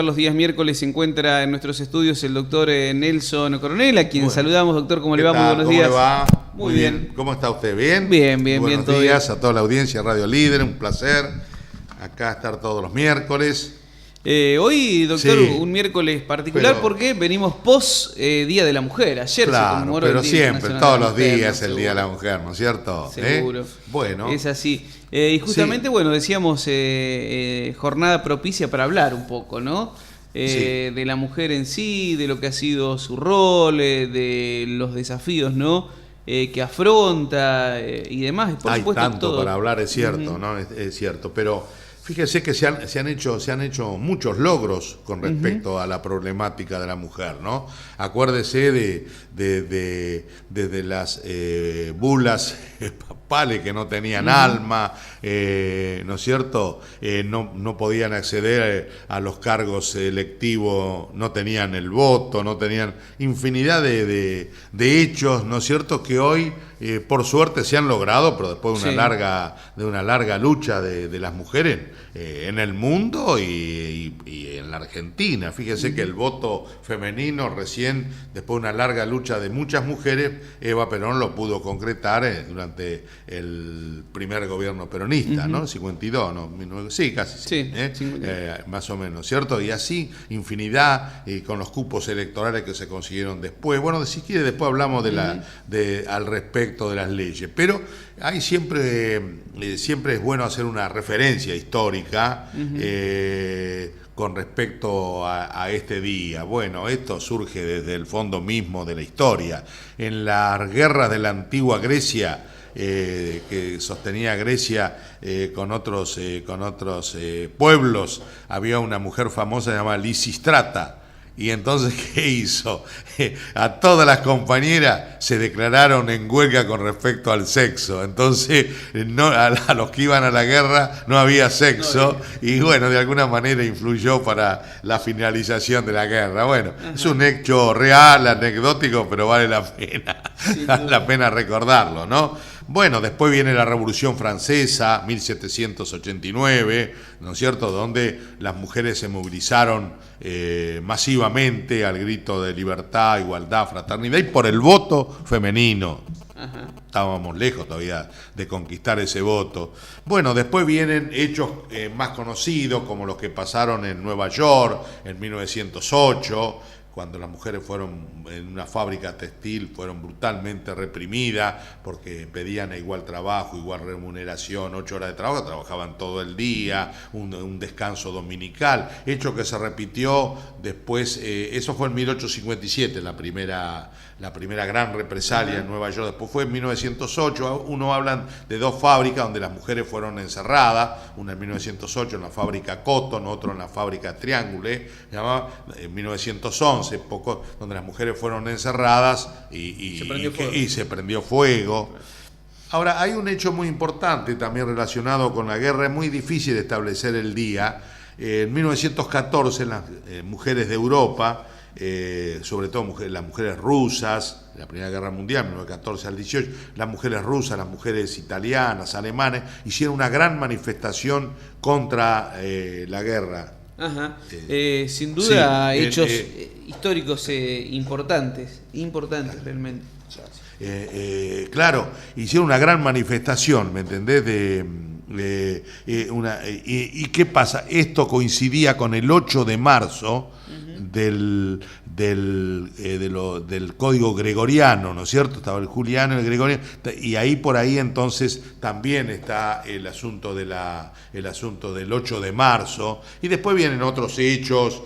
Los días miércoles se encuentra en nuestros estudios el doctor Nelson Coronel, a quien saludamos. Doctor, ¿cómo le va? Muy buenos días. ¿Cómo le va? Muy bien. ¿Cómo está usted? ¿Bien? Bien, Buenos todo días bien. a toda la audiencia Radio Líder, un placer acá estar todos los miércoles. Hoy, doctor, Sí, un miércoles particular porque venimos post Día de la Mujer. Ayer se conmemoró pero el Día siempre, Internacional todos de la los Mujer, días ¿no? el Día de la Mujer, ¿no es cierto? Seguro. Bueno. Es así. Y justamente, bueno, decíamos jornada propicia para hablar un poco, ¿no? De la mujer en sí, de lo que ha sido su rol, de los desafíos, ¿no? Que afronta y demás. Por Hay supuesto, tanto todo. para hablar, es cierto, ¿no? Es cierto, pero fíjese que se han hecho muchos logros con respecto a la problemática de la mujer, ¿no? Acuérdese desde las bulas papales que no tenían alma, ¿no es cierto? No podían acceder a los cargos electivos, no tenían el voto, no tenían infinidad de hechos, ¿no es cierto? Que hoy, por suerte, se han logrado, pero después de una larga lucha de las mujeres en el mundo y en la Argentina. Fíjese que el voto femenino recién, después de una larga lucha de muchas mujeres, Eva Perón lo pudo concretar durante el primer gobierno peronista, ¿no? 52, ¿no? 19, sí, casi. Sí, más o menos, ¿cierto? Y así, infinidad, con los cupos electorales que se consiguieron después. Bueno, si quiere, después hablamos al respecto de las leyes. Pero hay siempre es bueno hacer una referencia histórica con respecto a este día. Bueno, esto surge desde el fondo mismo de la historia. En las guerras de la antigua Grecia, que sostenía Grecia con otros pueblos, había una mujer famosa llamada Lisístrata. Y entonces, ¿qué hizo? A todas las compañeras se declararon en huelga con respecto al sexo. Entonces, a los que iban a la guerra no había sexo. Y bueno, de alguna manera influyó para la finalización de la guerra. Bueno, es un hecho real, anecdótico, pero vale la pena, vale la pena recordarlo, ¿no? Bueno, después viene la Revolución Francesa, 1789, ¿no es cierto?, donde las mujeres se movilizaron masivamente al grito de libertad, igualdad, fraternidad y por el voto femenino. Estábamos lejos todavía de conquistar ese voto. Bueno, después vienen hechos más conocidos, como los que pasaron en Nueva York en 1908, cuando las mujeres fueron en una fábrica textil, fueron brutalmente reprimidas porque pedían igual trabajo, igual remuneración, 8 horas de trabajo, trabajaban todo el día, un descanso dominical, hecho que se repitió después, eso fue en 1857, la primera gran represalia en Nueva York. Después fue en 1908, uno hablan de dos fábricas donde las mujeres fueron encerradas, una en 1908 en la fábrica Cotton, otro en la fábrica Triangle, se llamaba en 1911, donde las mujeres fueron encerradas y se prendió fuego. Ahora, hay un hecho muy importante también relacionado con la guerra, es muy difícil establecer el día. En 1914 las mujeres de Europa, sobre todo las mujeres rusas, la Primera Guerra Mundial, 1914 al 18, las mujeres rusas, las mujeres italianas, alemanes, hicieron una gran manifestación contra la guerra. Sin duda, hechos históricos importantes realmente. Claro, hicieron una gran manifestación, ¿me entendés? ¿Y qué pasa? Esto coincidía con el 8 de marzo del código gregoriano, ¿no es cierto? Estaba el juliano, el gregoriano, y por ahí entonces también está el asunto del 8 de marzo, y después vienen otros hechos,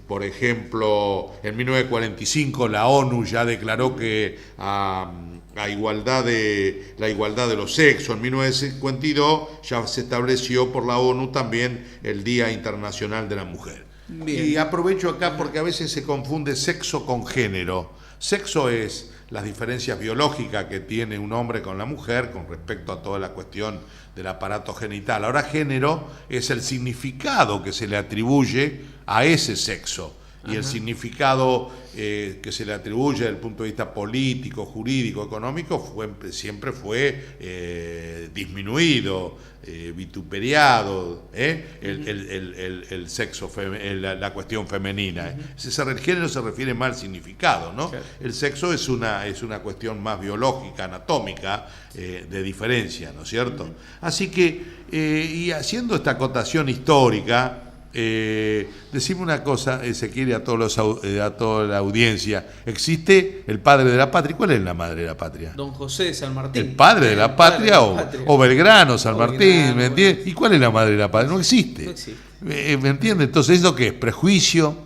por ejemplo, en 1945 la ONU ya declaró que la igualdad de los sexos. En 1952 ya se estableció por la ONU también el Día Internacional de la Mujer. Bien. Y aprovecho acá porque a veces se confunde sexo con género. Sexo es las diferencias biológicas que tiene un hombre con la mujer con respecto a toda la cuestión del aparato genital. Ahora, género es el significado que se le atribuye a ese sexo. y el significado que se le atribuye desde el punto de vista político, jurídico, económico, siempre fue disminuido, vituperiado, el sexo, la cuestión femenina. El género se refiere más al significado, ¿no? Claro. El sexo es una cuestión más biológica, anatómica, de diferencia, ¿no es cierto? Así que, y haciendo esta acotación histórica, decime una cosa, Ezequiel, a toda la audiencia. ¿Existe el padre de la patria? ¿Cuál es la madre de la patria? Don José de San Martín. ¿El padre de la patria o Belgrano, San Martín? ¿Me entiendes? ¿Y cuál es la madre de la patria? No existe. No existe. ¿Me entiendes? Entonces, ¿eso qué es? Prejuicio,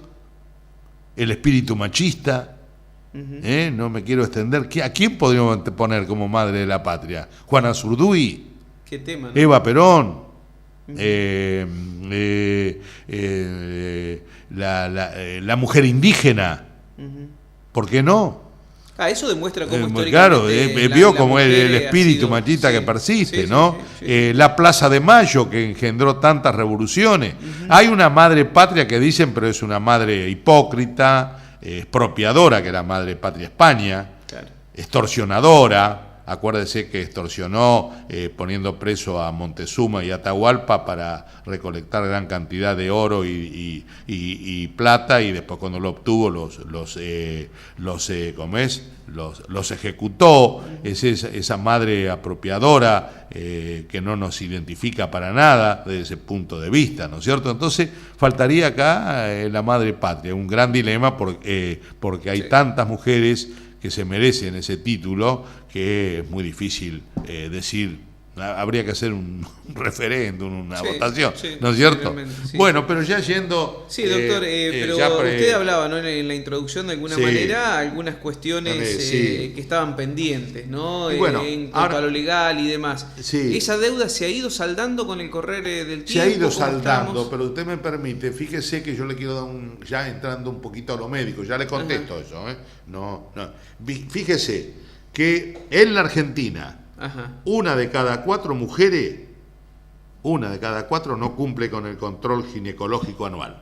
el espíritu machista. No me quiero extender. ¿A quién podríamos poner como madre de la patria? Juana Zurduy. ¿Qué tema, no? Eva Perón. La mujer indígena. ¿Por qué no? Eso demuestra cómo históricamente... Claro, vio como el espíritu machista que persiste, ¿no? Sí. La Plaza de Mayo, que engendró tantas revoluciones. Hay una madre patria que dicen, pero es una madre hipócrita, expropiadora, que era madre patria España, claro. Extorsionadora. Acuérdese que extorsionó poniendo preso a Montezuma y Atahualpa para recolectar gran cantidad de oro y plata, y después cuando lo obtuvo los ejecutó. Es esa madre apropiadora que no nos identifica para nada desde ese punto de vista, ¿no es cierto? Entonces faltaría acá la madre patria, un gran dilema porque hay tantas mujeres que se merecen ese título, que es muy difícil decir. Habría que hacer un referéndum, una votación, ¿no es cierto? Sí. Bueno, pero ya yendo... Sí, doctor, pero usted hablaba, ¿no?, en la introducción, de alguna manera, algunas cuestiones que estaban pendientes, ¿no? Bueno, en cuanto a lo legal y demás. Sí. ¿Esa deuda se ha ido saldando con el correr del tiempo? Se ha ido saldando, pero usted me permite, fíjese que yo le quiero dar ya entrando un poquito a lo médico, ya le contesto eso, No. Fíjese que en la Argentina... Una de cada cuatro mujeres no cumple con el control ginecológico anual.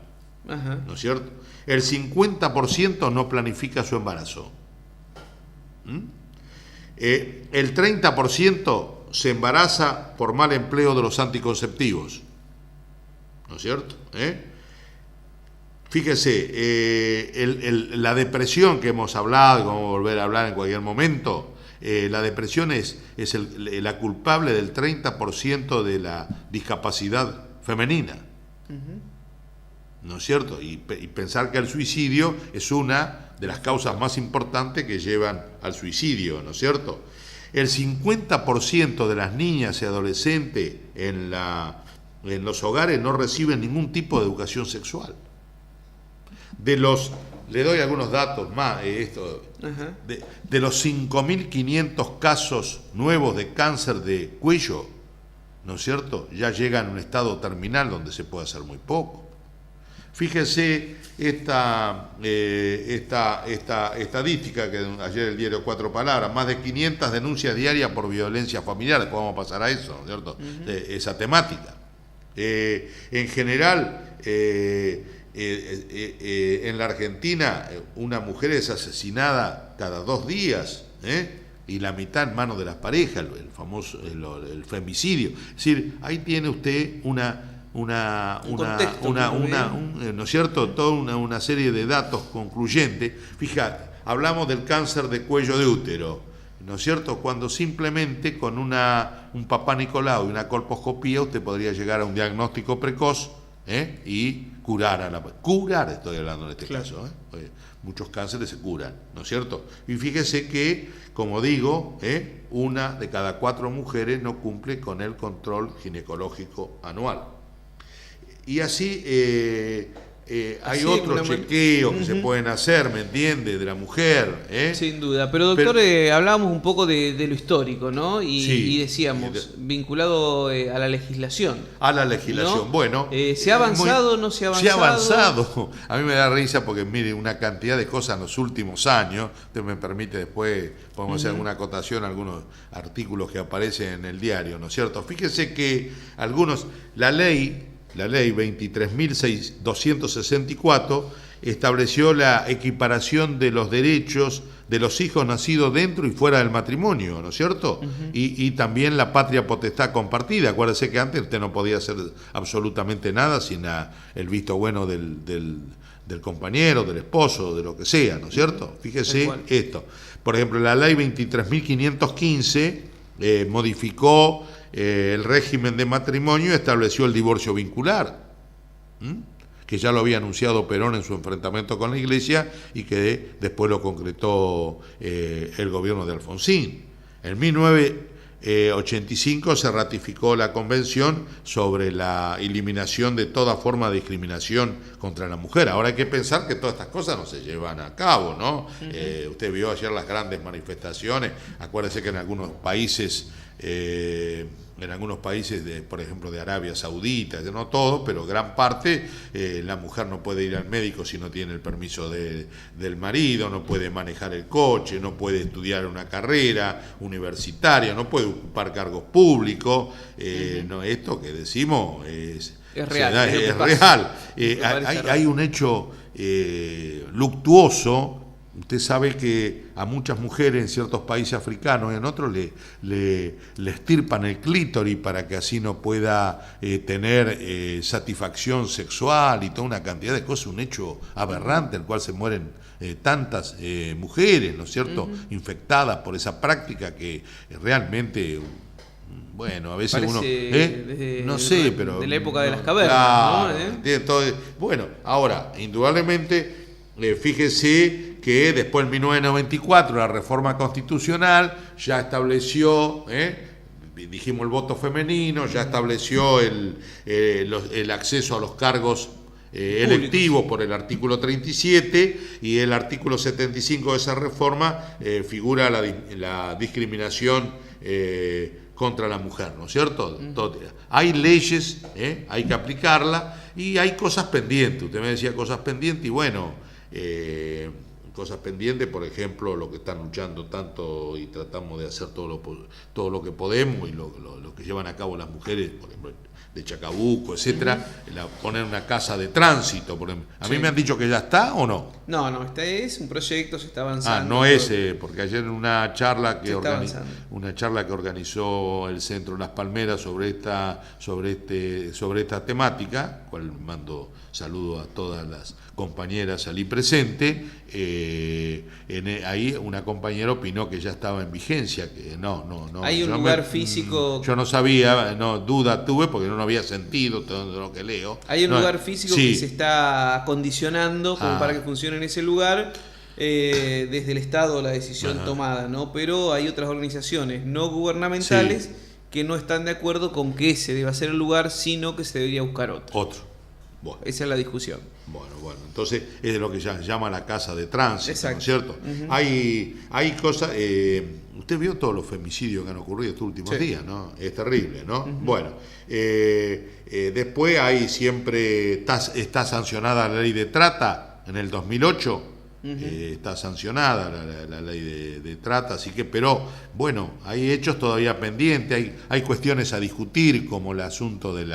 ¿No es cierto? El 50% no planifica su embarazo. El 30% se embaraza por mal empleo de los anticonceptivos. ¿No es cierto? Fíjese, la depresión que hemos hablado, vamos a volver a hablar en cualquier momento. La depresión es la culpable del 30% de la discapacidad femenina. ¿No es cierto? Y pensar que el suicidio es una de las causas más importantes que llevan al suicidio, ¿no es cierto? El 50% de las niñas y adolescentes en los hogares no reciben ningún tipo de educación sexual. Le doy algunos datos más. De los 5.500 casos nuevos de cáncer de cuello, ¿no es cierto?, ya llegan a un estado terminal donde se puede hacer muy poco. Fíjese esta estadística que ayer el diario Cuatro Palabras, más de 500 denuncias diarias por violencia familiar. Después vamos a pasar a eso, ¿no es cierto?, esa temática. En general... en la Argentina una mujer es asesinada cada 2 días, y la mitad en manos de las parejas, el famoso el femicidio. Es decir, ahí tiene usted ¿no es cierto?, toda una serie de datos concluyentes. Fíjate, hablamos del cáncer de cuello de útero, ¿no es cierto?, cuando simplemente con un Papá Nicolau y una colposcopía usted podría llegar a un diagnóstico precoz, y curar, estoy hablando en este caso, muchos cánceres se curan, ¿no es cierto? Y fíjese que, como digo, una de cada 4 mujeres no cumple con el control ginecológico anual. Y así hay otros chequeos que se pueden hacer, ¿me entiende?, de la mujer. Sin duda. Pero, doctor, hablábamos un poco de lo histórico, ¿no? Y decíamos, vinculado a la legislación. A la legislación, ¿no? Bueno. ¿Se ha avanzado o no se ha avanzado? Se ha avanzado. A mí me da risa porque, mire, una cantidad de cosas en los últimos años. Usted me permite después, podemos hacer alguna acotación, algunos artículos que aparecen en el diario, ¿no es cierto? Fíjese que la ley 23.264 estableció la equiparación de los derechos de los hijos nacidos dentro y fuera del matrimonio, ¿no es cierto? Y también la patria potestad compartida. Acuérdese que antes usted no podía hacer absolutamente nada sin el visto bueno del compañero, del esposo, de lo que sea, ¿no es cierto? Fíjese esto. Por ejemplo, la ley 23.515 modificó el régimen de matrimonio y estableció el divorcio vincular, que ya lo había anunciado Perón en su enfrentamiento con la Iglesia y que después lo concretó el gobierno de Alfonsín. En 1985 se ratificó la Convención sobre la eliminación de toda forma de discriminación contra la mujer. Ahora hay que pensar que todas estas cosas no se llevan a cabo, ¿no? Usted vio ayer las grandes manifestaciones. Acuérdese que en algunos países por ejemplo, de Arabia Saudita, no todo, pero gran parte, la mujer no puede ir al médico si no tiene el permiso del marido, no puede manejar el coche, no puede estudiar una carrera universitaria, no puede ocupar cargos públicos. No, esto que decimos es real. Es real. Hay un hecho luctuoso. Usted sabe que a muchas mujeres en ciertos países africanos y en otros le estirpan el clítoris para que así no pueda tener satisfacción sexual y toda una cantidad de cosas, un hecho aberrante, el cual se mueren tantas mujeres, ¿no es cierto?, infectadas por esa práctica que realmente... Bueno, a veces uno... no sé, pero... De la época de las cavernas, ¿no? Bueno, ahora, indudablemente, fíjese que después en 1994 la reforma constitucional ya estableció, dijimos, el voto femenino, ya estableció el acceso a los cargos electivos por el artículo 37, y el artículo 75 de esa reforma figura la discriminación contra la mujer, ¿no es cierto? Hay leyes, hay que aplicarlas, y hay cosas pendientes. Usted me decía cosas pendientes, y bueno, cosas pendientes, por ejemplo, lo que están luchando tanto y tratamos de hacer todo lo que podemos, y lo que llevan a cabo las mujeres, por ejemplo, de Chacabuco, etcétera, poner una casa de tránsito, por ejemplo. ¿A mí me han dicho que ya está o no? No, este es un proyecto, se está avanzando. No es, porque ayer en una charla que organizó el Centro Las Palmeras sobre esta temática, cual mando saludo a todas las compañeras allí presentes, ahí una compañera opinó que ya estaba en vigencia, que no. Hay un lugar físico... Yo no sabía, duda tuve porque no había sentido todo lo que leo. Hay un lugar físico que se está acondicionando como para que funcione en ese lugar, desde el Estado la decisión tomada, ¿no? Pero hay otras organizaciones no gubernamentales que no están de acuerdo con que ese deba ser el lugar, sino que se debería buscar otro. Bueno. Esa es la discusión. Bueno, entonces es de lo que se llama la casa de tránsito, exacto, ¿no es cierto? Hay cosas, usted vio todos los femicidios que han ocurrido estos últimos días, ¿no? Es terrible, ¿no? Bueno, después siempre está sancionada la ley de trata en el 2008, está sancionada la ley de trata, así que, pero bueno, hay hechos todavía pendientes, hay cuestiones a discutir, como el asunto del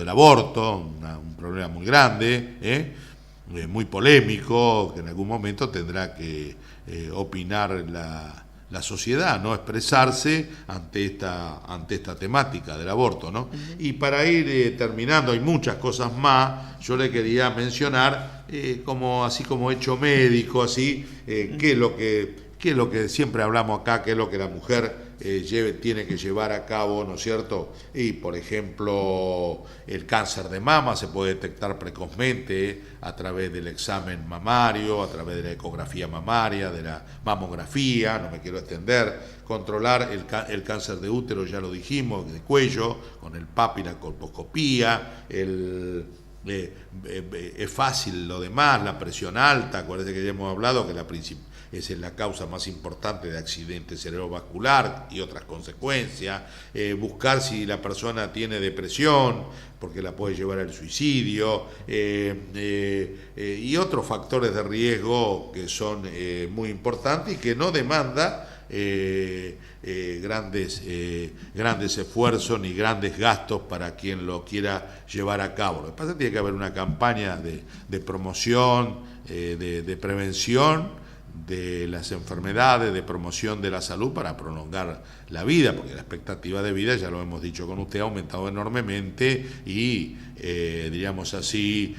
aborto, un problema muy grande, muy polémico, que en algún momento tendrá que opinar la sociedad, ¿no? Expresarse ante esta temática del aborto, ¿no? Y para ir terminando, hay muchas cosas más. Yo le quería mencionar, así como hecho médico, qué es lo que siempre hablamos acá, qué es lo que la mujer tiene que llevar a cabo, ¿no es cierto? Y, por ejemplo, el cáncer de mama se puede detectar precozmente a través del examen mamario, a través de la ecografía mamaria, de la mamografía, no me quiero extender. Controlar el cáncer de útero, ya lo dijimos, de cuello, con el PAP y la colposcopía. Es fácil lo demás, la presión alta, acuérdense que ya hemos hablado que esa es la causa más importante de accidente cerebrovascular y otras consecuencias. Buscar si la persona tiene depresión, porque la puede llevar al suicidio, y otros factores de riesgo que son muy importantes y que no demanda grandes esfuerzos ni grandes gastos para quien lo quiera llevar a cabo. Lo que pasa es que tiene que haber una campaña de promoción, de prevención de las enfermedades, de promoción de la salud para prolongar la vida, porque la expectativa de vida, ya lo hemos dicho con usted, ha aumentado enormemente y, diríamos así,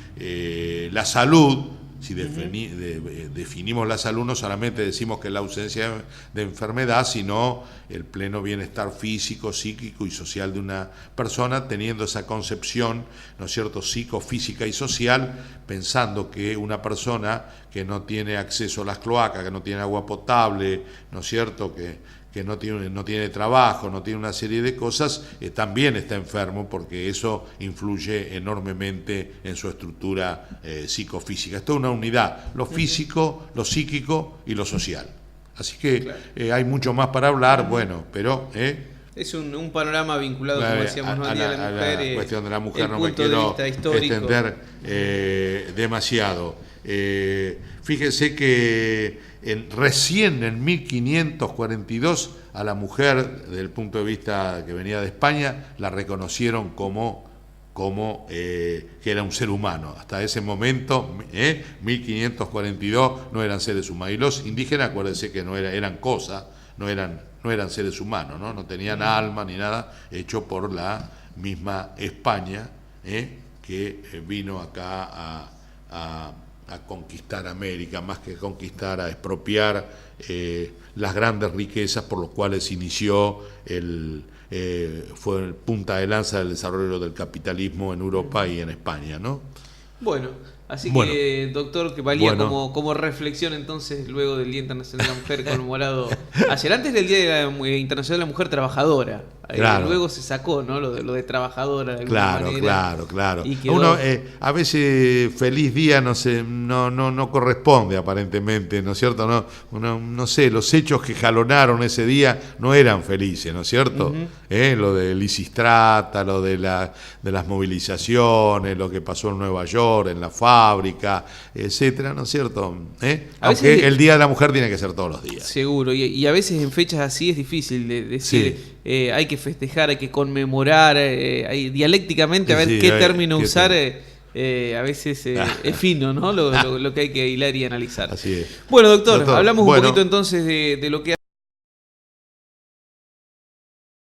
la salud, si definimos la salud, no solamente decimos que es la ausencia de enfermedad, sino el pleno bienestar físico, psíquico y social de una persona, teniendo esa concepción, ¿no es cierto?, psicofísica y social, pensando que una persona que no tiene acceso a las cloacas, que no tiene agua potable, ¿no es cierto?, que no tiene trabajo, no tiene una serie de cosas, también está enfermo, porque eso influye enormemente en su estructura psicofísica. Esto es una unidad, lo físico, lo psíquico y lo social. Así que claro, hay mucho más para hablar, bueno, pero... Es un panorama vinculado, como decíamos, ¿no?, al Día de la Mujer. La cuestión de la mujer no me quiero extender demasiado. Fíjese que recién en 1542 a la mujer, desde el punto de vista que venía de España, la reconocieron como que era un ser humano. Hasta ese momento, 1542, no eran seres humanos. Y los indígenas, acuérdense que eran cosas, no eran seres humanos, no tenían alma ni nada, hecho por la misma España, que vino acá a conquistar América, más que conquistar, a expropiar las grandes riquezas por las cuales inició fue el punta de lanza del desarrollo del capitalismo en Europa y en España, ¿no? Bueno, así que, doctor, que valía como reflexión entonces, luego del Día Internacional de la Mujer conmemorado ayer, antes del Día Internacional de la Mujer Trabajadora. Claro. Luego se sacó, ¿no?, lo de trabajadora de alguna manera. Claro. Uno, a veces feliz día no corresponde aparentemente, ¿no es cierto? No sé, los hechos que jalonaron ese día no eran felices, ¿no es cierto? Lo de Lisistrata, lo de las movilizaciones, lo que pasó en Nueva York, en la fábrica, etcétera, ¿no es cierto? Aunque el Día de la Mujer tiene que ser todos los días. Seguro, y a veces en fechas así es difícil de decir, hay que festejar, hay que conmemorar, dialécticamente a ver qué término usar. A veces es fino, ¿no? Lo que hay que hilar y analizar. Así es. Bueno, doctor, hablamos un poquito entonces de lo que